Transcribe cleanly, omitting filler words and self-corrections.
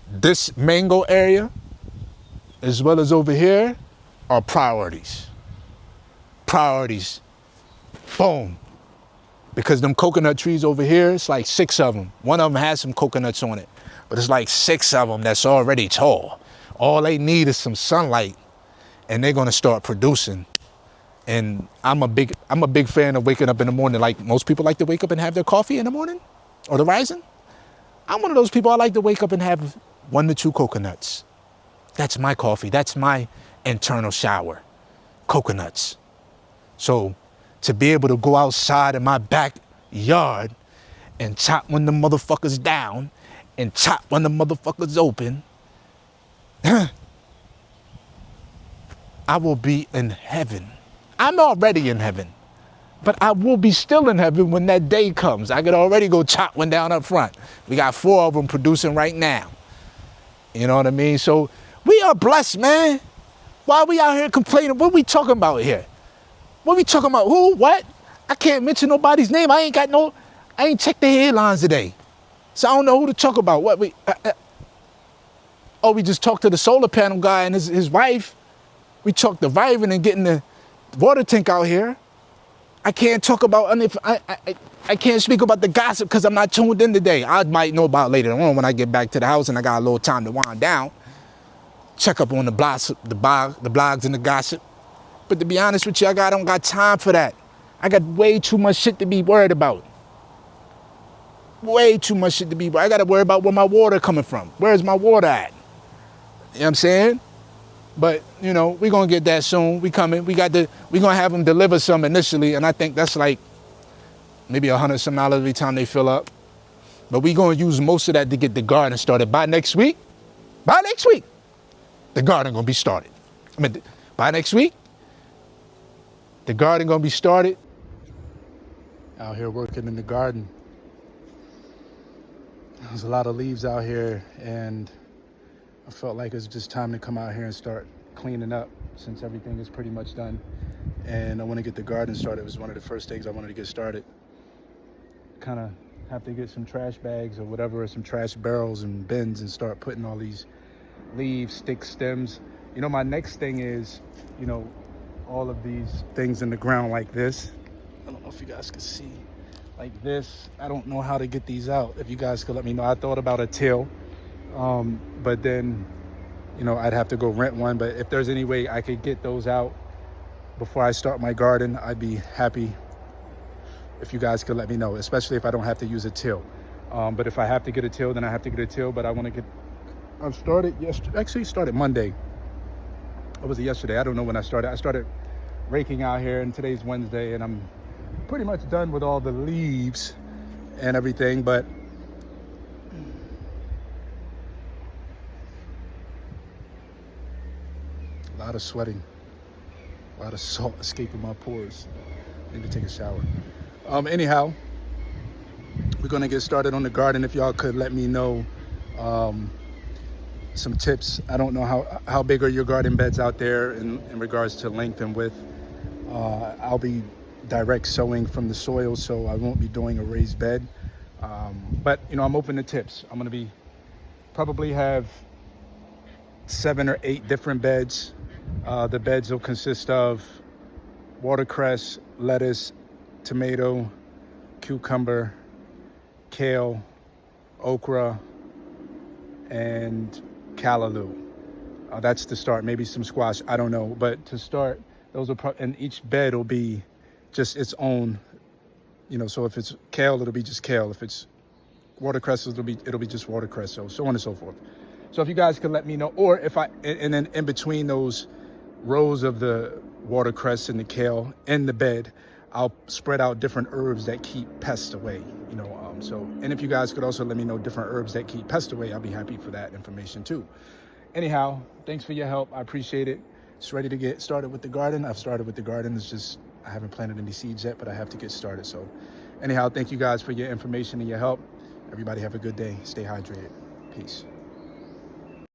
This mango area, as well as over here, are priorities. Priorities. Boom. Because them coconut trees over here, it's like 6 of them. One of them has some coconuts on it, but it's like 6 of them that's already tall. All they need is some sunlight, and they're gonna start producing. And I'm a big fan of waking up in the morning. Like most people like to wake up and have their coffee in the morning, or the rising. I'm one of those people. I like to wake up and have 1 to 2 coconuts. That's my coffee. That's my internal shower. Coconuts. So to be able to go outside in my backyard and chop one of the motherfuckers down and chop one of the motherfuckers open, I will be in heaven. I'm already in heaven, but I will be still in heaven when that day comes. I could already go chop one down up front. We got 4 of them producing right now. You know what I mean? So we are blessed, man. Why are we out here complaining? What are we talking about here? What are we talking about? Who? What? I can't mention nobody's name. I ain't checked the headlines today. So I don't know who to talk about. What we just talked to the solar panel guy and his wife. We talked to Vivan and getting the water tank out here. I can't talk about, I can't speak about the gossip because I'm not tuned in today. I might know about it later on when I get back to the house and I got a little time to wind down. Check up on the blogs and the gossip. But to be honest with you, I don't got time for that. I got way too much shit to be worried about. Way too much shit to be worried. I got to worry about where my water coming from. Where's my water at? You know what I'm saying? But, you know, we're going to get that soon. We coming. We're going to have them deliver some initially. And I think that's like maybe $100 some every time they fill up. But we're going to use most of that to get the garden started. By next week, the garden going to be started. By next week, the garden going to be started. Out here working in the garden. There's a lot of leaves out here, and I felt like it's just time to come out here and start cleaning up since everything is pretty much done. And I want to get the garden started. It was one of the first things I wanted to get started. Kind of have to get some trash bags or whatever, or some trash barrels and bins, and start putting all these leaves, sticks, stems. You know, my next thing is, you know, all of these things in the ground like this. I don't know if you guys can see. Like this. I don't know how to get these out. If you guys could let me know. I thought about a till. But then, you know, I'd have to go rent one. But if there's any way I could get those out before I start my garden, I'd be happy if you guys could let me know, especially if I don't have to use a till. But if I have to get a till, then I have to get a till. But I want to get, I've started yesterday, actually started Monday. Or was it yesterday? I don't know when I started. I started raking out here, and today's Wednesday, and I'm pretty much done with all the leaves and everything, but a lot of sweating, a lot of salt escaping my pores. I need to take a shower. Anyhow, we're gonna get started on the garden. If y'all could let me know some tips. I don't know how big are your garden beds out there in regards to length and width. I'll be direct sowing from the soil, so I won't be doing a raised bed. But you know, I'm open to tips. I'm gonna be probably have 7 or 8 different beds. The beds will consist of watercress, lettuce, tomato, cucumber, kale, okra, and callaloo. That's to start. Maybe some squash. I don't know. But to start, those are and each bed will be just its own. You know, so if it's kale, it'll be just kale. If it's watercress, it'll be just watercress. So on and so forth. So if you guys could let me know, or if and then in between those rows of the watercress and the kale in the bed, I'll spread out different herbs that keep pests away. You know, and if you guys could also let me know different herbs that keep pests away, I'll be happy for that information too. Anyhow, thanks for your help. I appreciate it. It's ready to get started with the garden. I've started with the garden. It's just I haven't planted any seeds yet, but I have to get started. So anyhow, thank you guys for your information and your help. Everybody have a good day. Stay hydrated. Peace.